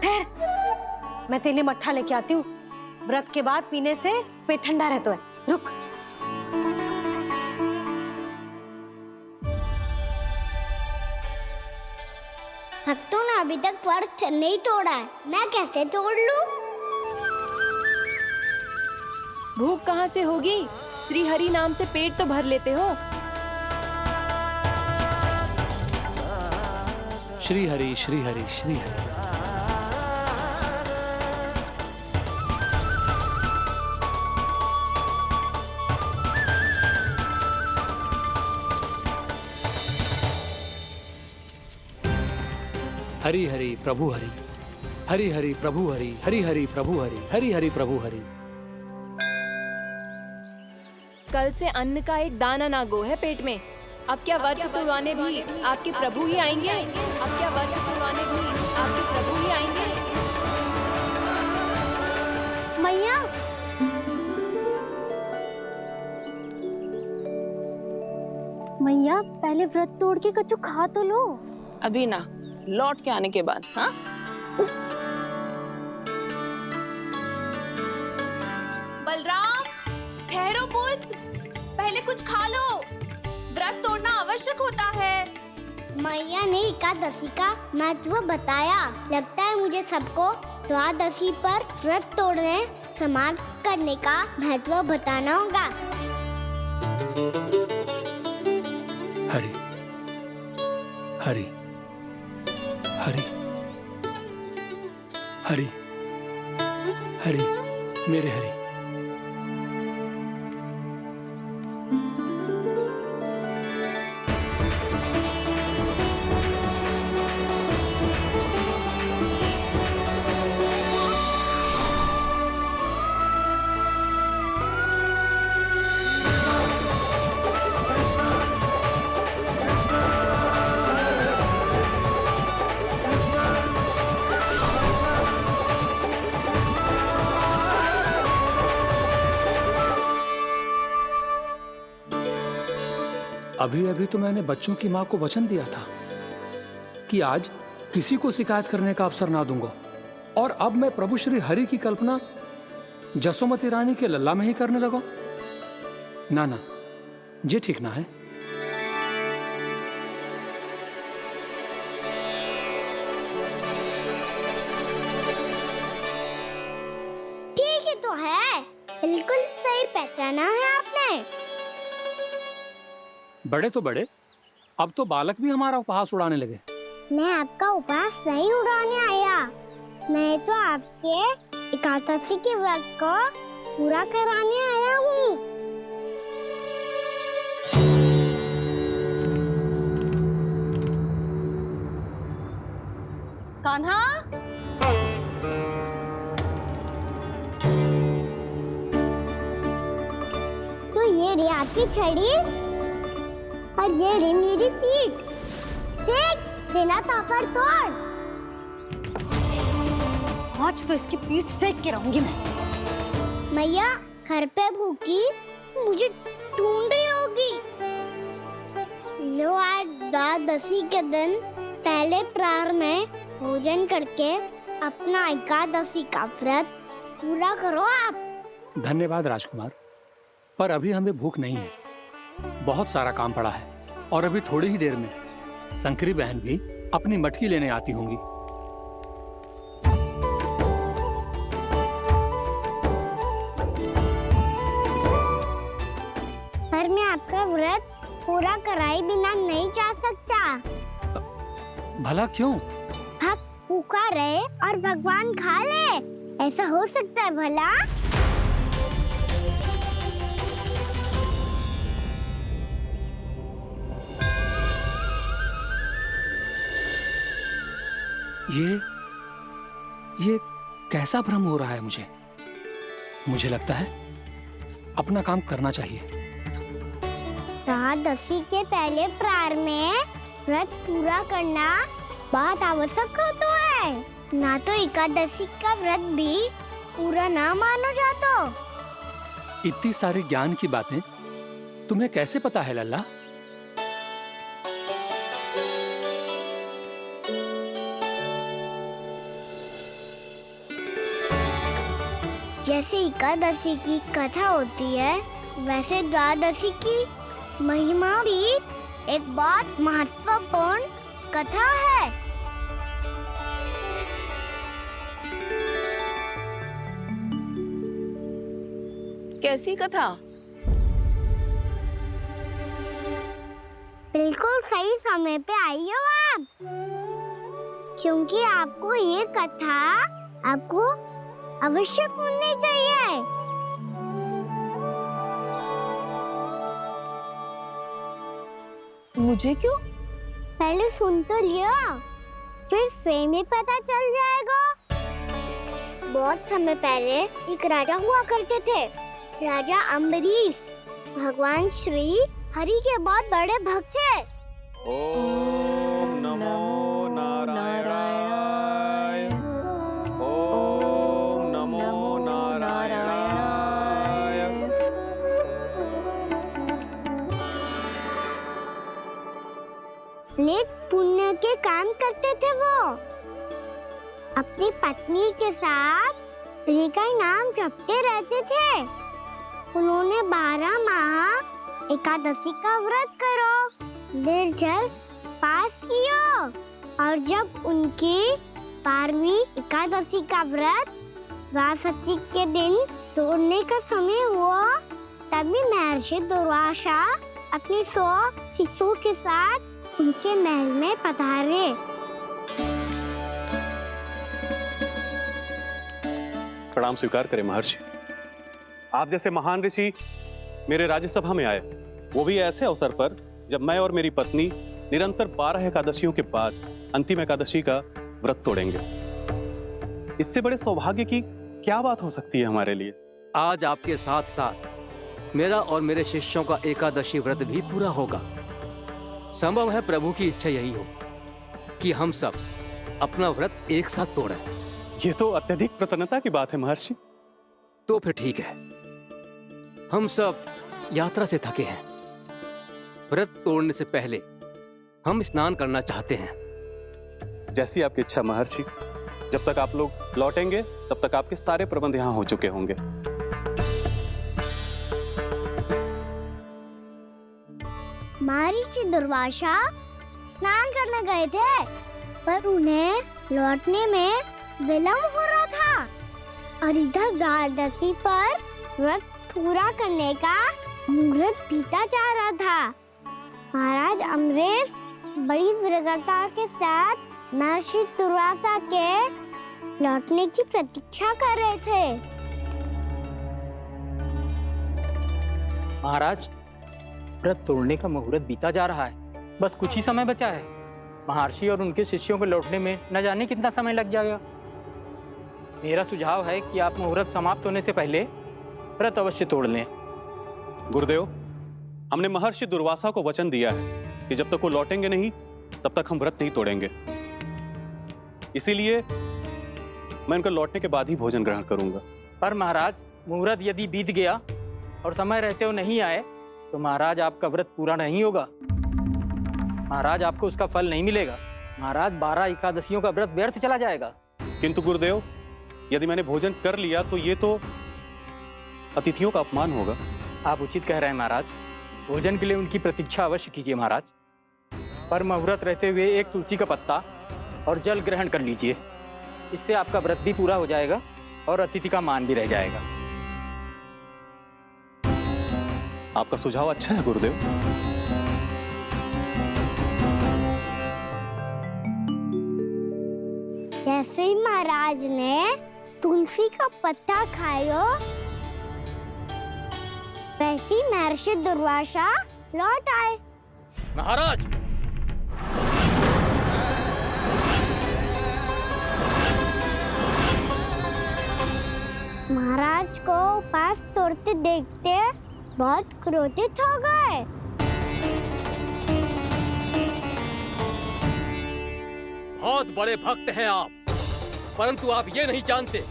ठहर, मैं तेरे लिए मट्ठा लेके आती हूँ। व्रत के बाद पीने से पेट ठंडा रहता है। रुक। भक्तों ने अभी तक व्रत नहीं तोड़ा है, मैं कैसे तोड़ लूं? भूख कहाँ से होगी? श्री हरि नाम से पेट तो भर लेते हो। श्री हरि श्री हरि श्री हरि। हरि हरि प्रभु हरि, हरि हरि प्रभु हरि, हरि हरि प्रभु हरि, हरि हरि प्रभु हरि। कल से अन्न का एक दाना ना गो है पेट में। अब क्या व्रत तुड़वाने भी आपके प्रभु ही आएंगे? अब क्या व्रत तुड़वाने भी आपके प्रभु ही आएंगे? मैया, मैया पहले व्रत तोड़ के कच्चू खा तो लो। अभी ना, लौट के आने के बाद। हाँ, बलराम, ठहरो पुत्र, पहले कुछ खा लो। व्रत तोड़ना आवश्यक होता है। मैया ने एकादशी का महत्व बताया। लगता है मुझे सबको द्वादशी पर व्रत तोड़ने समाप्त करने का महत्व बताना होगा। हरि हरि हरि हरि हरि, मेरे हरि। अभी अभी तो मैंने बच्चों की मां को वचन दिया था कि आज किसी को शिकायत करने का अवसर ना दूंगा, और अब मैं प्रभु श्री हरि की कल्पना जसोमती रानी के लल्ला में ही करने लगा। ना ना, ये ठीक ना है। ठीक है तो है, बिल्कुल सही पहचाना है आपने। बड़े तो बड़े, अब तो बालक भी हमारा उपहास उड़ाने लगे। मैं आपका उपहास नहीं उड़ाने आया, मैं तो आपके एकादशी के व्रत को पूरा कराने आया हूँ। कान्हा, तो ये रही आपकी छड़ी और ये रही मेरी पीठ। सेक बिना तापर तोड़। आज तो इसकी पीठ सेक के रहूंगी मैं। मैया घर पे भूखी मुझे ढूंढ रही होगी। लो, आज द्वादशी के दिन पहले प्रहर में भोजन करके अपना एकादशी का व्रत पूरा करो आप। धन्यवाद राजकुमार, पर अभी हमें भूख नहीं है। बहुत सारा काम पड़ा है, और अभी थोड़ी ही देर में शंकरी बहन भी अपनी मटकी लेने आती होंगी। पर मैं आपका व्रत पूरा कराए बिना नहीं जा सकता। भला क्यों? भक्त भूखा रहे और भगवान खा ले, ऐसा हो सकता है भला? ये कैसा भ्रम हो रहा है मुझे? मुझे लगता है अपना काम करना चाहिए। द्वादशी के पहले प्रहर में व्रत पूरा करना बहुत आवश्यक होता है। ना तो एकादशी का व्रत भी पूरा ना मानो जातो। इतनी सारी ज्ञान की बातें तुम्हें कैसे पता है लल्ला? जैसे एकादशी की कथा होती है, वैसे द्वादशी की महिमा भी एक बहुत महत्वपूर्ण कथा है। कैसी कथा? बिल्कुल सही समय पे आई हो आप, क्योंकि आपको ये कथा आपको अवश्य सुननी चाहिए। मुझे क्यों? पहले सुन तो लिया, फिर स्वयं ही पता चल जाएगा। बहुत समय पहले एक राजा हुआ करते थे, राजा अम्बरीश। भगवान श्री हरि के बहुत बड़े भक्त थे। ओम नमो नारायणाय। ओम नमो नारायणाय। नेक पुण्य के काम करते थे वो। अपनी पत्नी के साथ हरि का नाम जपते रहते थे। उन्होंने 12 माह एकादशी का व्रत करो, निर्जल पास किया, और जब उनकी 12वीं एकादशी का व्रत द्वादशी के दिन तोड़ने का समय हुआ, तभी महर्षि दुर्वासा अपनी 100 शिष्यों के साथ उनके महल में पधारे। प्रणाम स्वीकार करें महर्षि। आप जैसे महान ऋषि मेरे राज्यसभा में आए, वो भी ऐसे अवसर पर जब मैं और मेरी पत्नी निरंतर 12 एकादशियों के बाद अंतिम एकादशी का व्रत तोड़ेंगे। इससे बड़े सौभाग्य की क्या बात हो सकती है हमारे लिए। आज आपके साथ साथ मेरा और मेरे शिष्यों का एकादशी व्रत भी पूरा होगा। संभव है प्रभु की इच्छा यही हो कि हम सब अपना व्रत एक साथ तोड़ें। ये तो अत्यधिक प्रसन्नता की बात है महर्षि। तो फिर ठीक है, हम सब यात्रा से थके हैं। व्रत तोड़ने से पहले हम स्नान करना चाहते हैं। जैसी आपकी इच्छा महर्षि। जब तक आप लोग लौटेंगे तब तक आपके सारे प्रबंध यहाँ हो चुके होंगे। महर्षि दुर्वासा स्नान करने गए थे, पर उन्हें लौटने में विलंब हो रहा था, और इधर द्वादशी पर व्रत पूरा करने का मुहूर्त बीता जा रहा था। महाराज अम्बरीश बड़ी विरक्ता के साथ महर्षि दुर्वासा के लौटने की प्रतीक्षा कर रहे थे। महाराज, व्रत तोड़ने का मुहूर्त बीता जा रहा है, बस कुछ ही समय बचा है। महर्षि और उनके शिष्यों को लौटने में न जाने कितना समय लग जाएगा। मेरा सुझाव है कि आप मुहूर्त समाप्त होने से पहले व्रत अवश्य तोड़ लें। गुरुदेव, हमने महर्षि दुर्वासा को वचन दिया है कि जब तक वो लौटेंगे नहीं तब तक हम व्रत नहीं तोड़ेंगे। इसीलिए मैं उनके लौटने के बाद ही भोजन ग्रहण करूंगा। पर महाराज, मुहूर्त यदि बीत गया और समय रहते हुए नहीं आए तो महाराज आपका व्रत पूरा नहीं होगा। महाराज, आपको उसका फल नहीं मिलेगा। महाराज, 12 एकादशियों का व्रत व्यर्थ चला जाएगा। किंतु गुरुदेव, यदि मैंने भोजन कर लिया तो ये तो अतिथियों का अपमान होगा। आप उचित कह रहे हैं महाराज। भोजन के लिए उनकी प्रतीक्षा अवश्य कीजिए महाराज। पर मुहूर्त रहते हुए एक तुलसी का पत्ता और जल ग्रहण कर लीजिए। इससे आपका व्रत भी पूरा हो जाएगा और अतिथि का मान भी रह जाएगा। आपका सुझाव अच्छा है गुरुदेव। जैसे ही महाराज ने तुलसी का पत्ता खाया, वैसे ही महर्षि दुर्वासा लौट आए। महाराज, महाराज को उपास तोड़ते देखते बहुत क्रोधित हो गए। बहुत बड़े भक्त हैं आप, परंतु आप ये नहीं जानते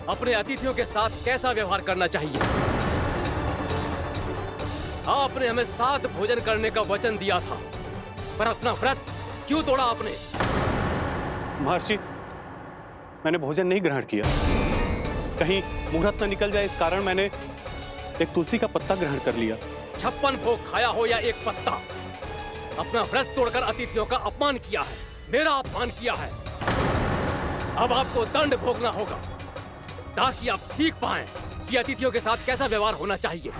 अपने अतिथियों के साथ कैसा व्यवहार करना चाहिए। आपने हमें साथ भोजन करने का वचन दिया था, पर अपना व्रत क्यों तोड़ा आपने? महर्षि, मैंने भोजन नहीं ग्रहण किया। कहीं मुहूर्त न निकल जाए, इस कारण मैंने एक तुलसी का पत्ता ग्रहण कर लिया। 56 भोग खाया हो या एक पत्ता, अपना व्रत तोड़कर अतिथियों का अपमान किया है, मेरा अपमान किया है। अब आपको दंड भोगना होगा ताकि आप सीख पाएं कि अतिथियों के साथ कैसा व्यवहार होना चाहिए।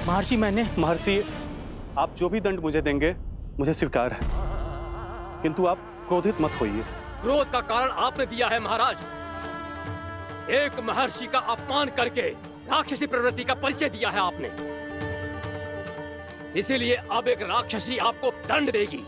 महर्षि महर्षि, आप जो भी दंड मुझे देंगे मुझे स्वीकार है, किंतु आप क्रोधित मत होइए। क्रोध का कारण आपने दिया है महाराज। एक महर्षि का अपमान करके राक्षसी प्रवृत्ति का परिचय दिया है आपने, इसीलिए अब एक राक्षसी आपको दंड देगी।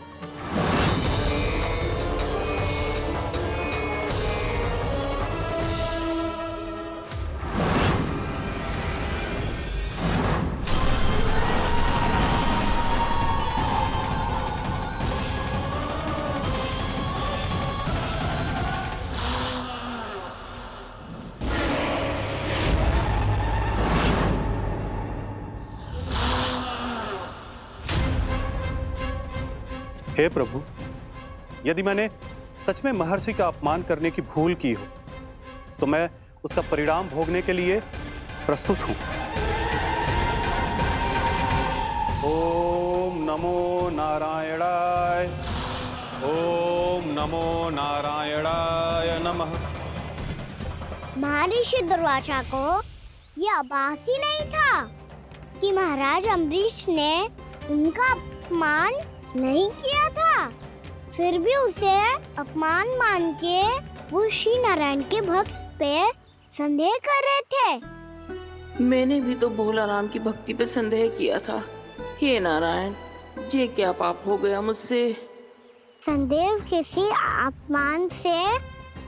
हे प्रभु, यदि मैंने सच में महर्षि का अपमान करने की भूल की हो तो मैं उसका परिणाम भोगने के लिए प्रस्तुत हूं। ओम नमो नारायणाय, ओम नमो नारायणाय नमः। महर्षि दुर्वासा को ये आभास ही नहीं था कि महाराज अम्बरीश ने उनका अपमान नहीं किया था, फिर भी उसे अपमान मान के वो श्री नारायण के भक्त पे संदेह कर रहे थे। मैंने भी तो भोला राम की भक्ति पे संदेह किया था। हे नारायण, ये क्या पाप हो गया मुझसे? संदेह किसी अपमान से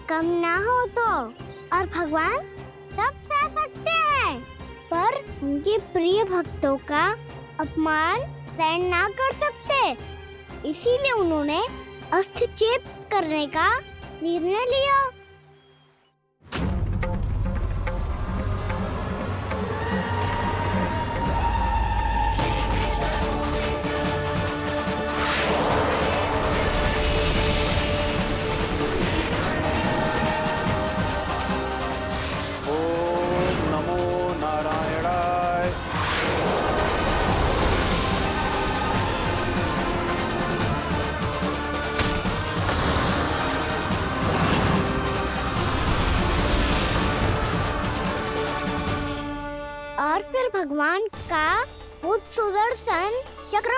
कम ना हो तो, और भगवान सब सह सकते हैं, पर उनके प्रिय भक्तों का अपमान सहन ना कर सकते, इसीलिए उन्होंने अस्त्रक्षेप करने का निर्णय लिया। ओम नमो नारायणाय। और फिर भगवान का वो सुदर्शन चक्र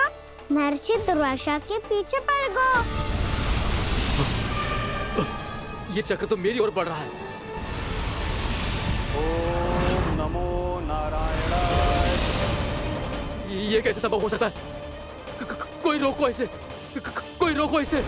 महर्षि दुर्वासा के पीछे पड़ गया। ये चक्र तो मेरी ओर बढ़ रहा है। ओम नमो नारायणाय। ये कैसे संभव हो सकता है? कोई रोको इसे, कोई रोको इसे।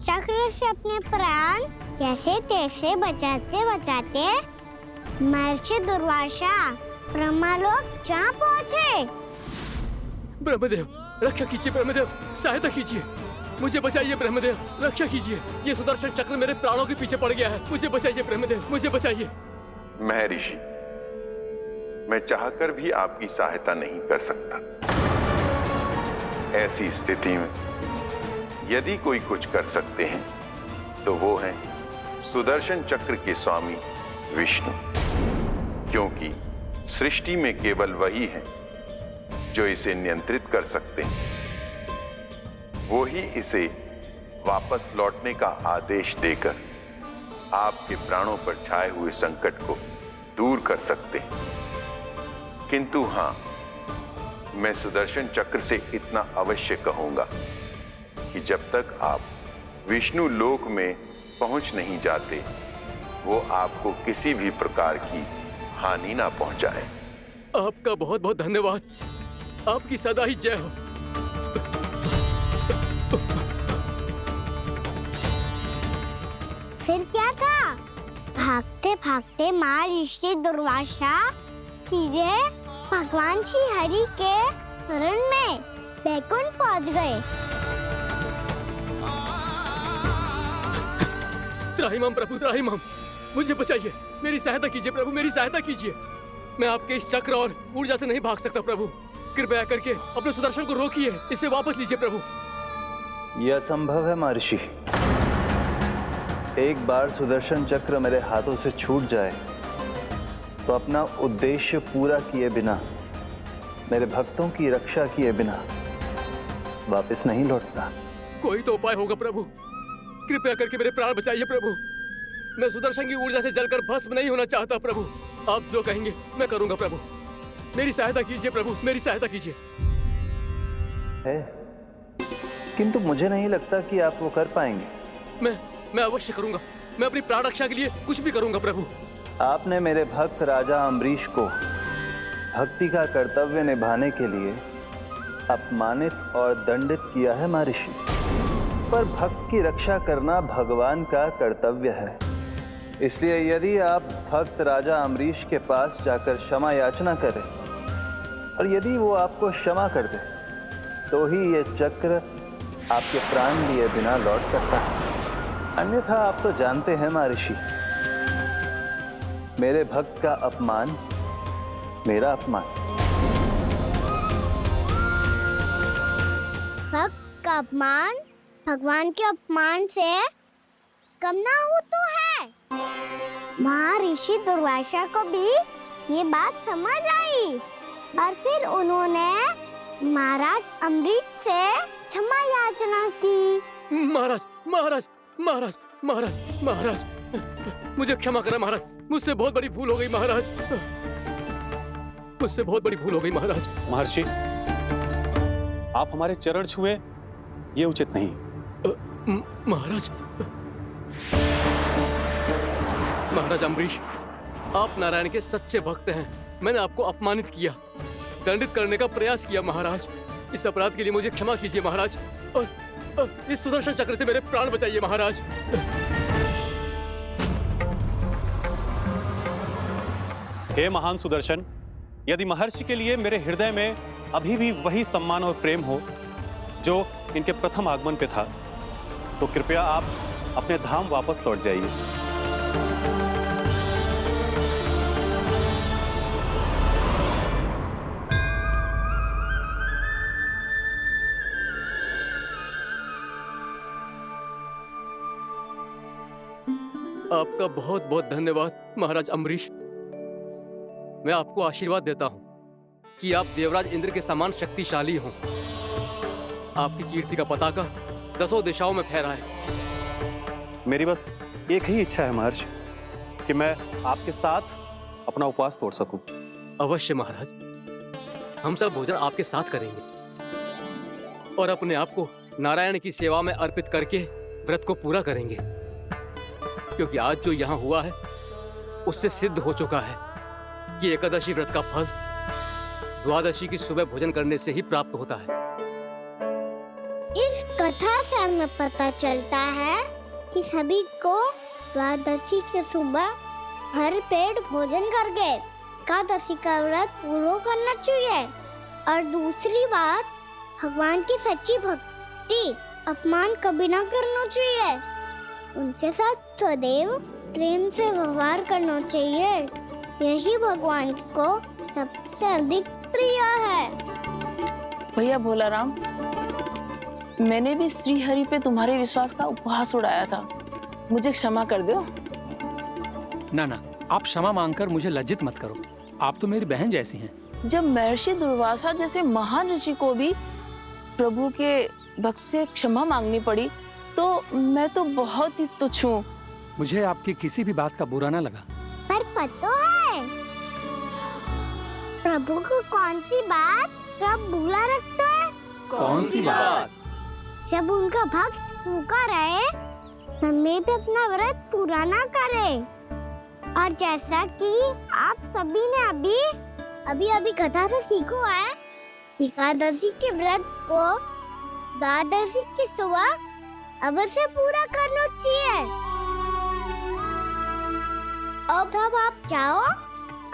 चक्र से अपने प्राण कैसे तैसे बचाते बचाते महर्षि दुर्वासा ब्रह्मलोक जा पहुँचे। ब्रह्मदेव, रक्षा कीजिए ब्रह्मदेव, सहायता कीजिए, मुझे बचाइए ब्रह्मदेव, रक्षा कीजिए। ये सुदर्शन चक्र मेरे प्राणों के पीछे पड़ गया है, मुझे बचाइए ब्रह्मदेव, मुझे बचाइए। महर्षि, मैं चाहकर भी आपकी सहायता नहीं कर सकता। ऐसी स्थिति में यदि कोई कुछ कर सकते हैं तो वो हैं सुदर्शन चक्र के स्वामी विष्णु, क्योंकि सृष्टि में केवल वही है जो इसे नियंत्रित कर सकते हैं। वो ही इसे वापस लौटने का आदेश देकर आपके प्राणों पर छाए हुए संकट को दूर कर सकते हैं। किंतु हां, मैं सुदर्शन चक्र से इतना अवश्य कहूंगा कि जब तक आप विष्णु लोक में पहुंच नहीं जाते, वो आपको किसी भी प्रकार की हानि ना पहुंचाए। आपका बहुत बहुत धन्यवाद, आपकी सदा ही जय हो। फिर क्या था? भागते भागते माँ ऋषि दुर्वासा सीधे भगवान श्री हरि के शरण में बैकुंठ पहुंच गए। त्राहिमाम प्रभु, त्राहिमाम, मुझे बचाइए, मेरी सहायता कीजिए प्रभु, मेरी सहायता कीजिए। मैं आपके इस चक्र और ऊर्जा से नहीं भाग सकता प्रभु। कृपया करके अपने सुदर्शन को रोकिए, इसे वापस लीजिए प्रभु। यह असंभव है महर्षि। एक बार सुदर्शन चक्र मेरे हाथों से छूट जाए तो अपना उद्देश्य पूरा किए बिना, मेरे भक्तों की रक्षा किए बिना वापस नहीं लौटता। कोई तो उपाय होगा प्रभु, कृपया करके मेरे प्राण बचाइए प्रभु। मैं सुदर्शन की ऊर्जा से जलकर भस्म नहीं होना चाहता प्रभु। आप जो कहेंगे मैं करूंगा प्रभु। मेरी सहायता कीजिए प्रभु, मेरी सहायता कीजिए। है, किंतु मुझे नहीं लगता कि आप वो कर पाएंगे। मैं अवश्य करूंगा। मैं अपनी प्राण रक्षा के लिए कुछ भी करूंगा प्रभु। आपने मेरे भक्त राजा अम्बरीश को भक्ति का कर्तव्य निभाने के लिए अपमानित और दंडित किया है महर्षि, पर भक्त की रक्षा करना भगवान का कर्तव्य है। इसलिए यदि आप भक्त राजा अम्बरीश के पास जाकर क्षमा याचना करें और यदि वो आपको क्षमा कर दे तो ही ये चक्र आपके प्राण लिए बिना लौट सकता है। अन्यथा आप तो जानते हैं महर्षि, मेरे भक्त का अपमान मेरा अपमान। भक्त का अपमान भगवान के अपमान से कम ना हो तो है। महर्षि दुर्वासा को भी ये बात समझ आई और फिर उन्होंने महाराज अम्बरीश से क्षमा याचना की। महाराज महाराज महाराज महाराज महाराज, मुझे क्षमा करें महाराज, मुझसे बहुत बड़ी भूल हो गई महाराज, मुझसे बहुत बड़ी भूल हो गई महाराज। महर्षि, आप हमारे चरण छुए ये उचित नहीं। महाराज, महाराज अम्बरीश, आप नारायण के सच्चे भक्त हैं। मैंने आपको अपमानित किया, दंडित करने का प्रयास किया महाराज। इस अपराध के लिए मुझे क्षमा कीजिए महाराज, और इस सुदर्शन चक्र से मेरे प्राण बचाइए महाराज। हे महान सुदर्शन, यदि महर्षि के लिए मेरे हृदय में अभी भी वही सम्मान और प्रेम हो जो इनके प्रथम आगमन पे था, तो कृपया आप अपने धाम वापस लौट जाइए। आपका बहुत बहुत धन्यवाद महाराज अम्बरीश। मैं आपको आशीर्वाद देता हूं कि आप देवराज इंद्र के समान शक्तिशाली हों। आपकी कीर्ति का पताका 10 दिशाओं में फहराए। मेरी बस एक ही इच्छा है महर्षि, कि मैं आपके साथ अपना उपवास तोड़ सकूं। अवश्य महाराज, हम सब भोजन आपके साथ करेंगे और अपने आप को नारायण की सेवा में अर्पित करके व्रत को पूरा करेंगे, क्योंकि आज जो यहाँ हुआ है उससे सिद्ध हो चुका है कि एकादशी व्रत का फल द्वादशी की सुबह भोजन करने से ही प्राप्त होता है। इस कथा से हमें पता चलता है कि सभी को द्वादशी के सुबह भर पेट भोजन करके एकादशी का व्रत पूरा करना चाहिए। और दूसरी बात, भगवान की सच्ची भक्ति अपमान कभी ना करना चाहिए। उनके साथ सदैव प्रेम से व्यवहार करना चाहिए। यही भगवान को सबसे अधिक प्रिय है। भैया भोला राम, मैंने भी श्री हरि पे तुम्हारे विश्वास का उपहास उड़ाया था, मुझे क्षमा कर दो। ना ना, आप क्षमा मांगकर मुझे लज्जित मत करो, आप तो मेरी बहन जैसी हैं। जब महर्षि दुर्वासा जैसे महान ऋषि को भी प्रभु के भक्त से क्षमा मांगनी पड़ी, तो मैं तो बहुत ही तुच्छ हूँ। मुझे आपकी किसी भी बात का बुरा ना लगा। पर पता है प्रभु को कौन सी बात सब भूला रखता है? कौन सी बात? जब उनका भक्त भूखा रहे, हमें भी अपना व्रत पूरा ना करे। और जैसा कि आप सभी ने अभी कथा से सीखो है, एकादशी के व्रत को द्वादशी की सुबह अवश्य पूरा करना चाहिए। तब आप जाओ,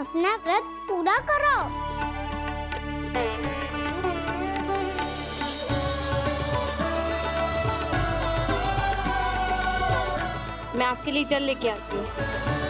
अपना व्रत पूरा करो। मैं आपके लिए जल लेके आती हूँ।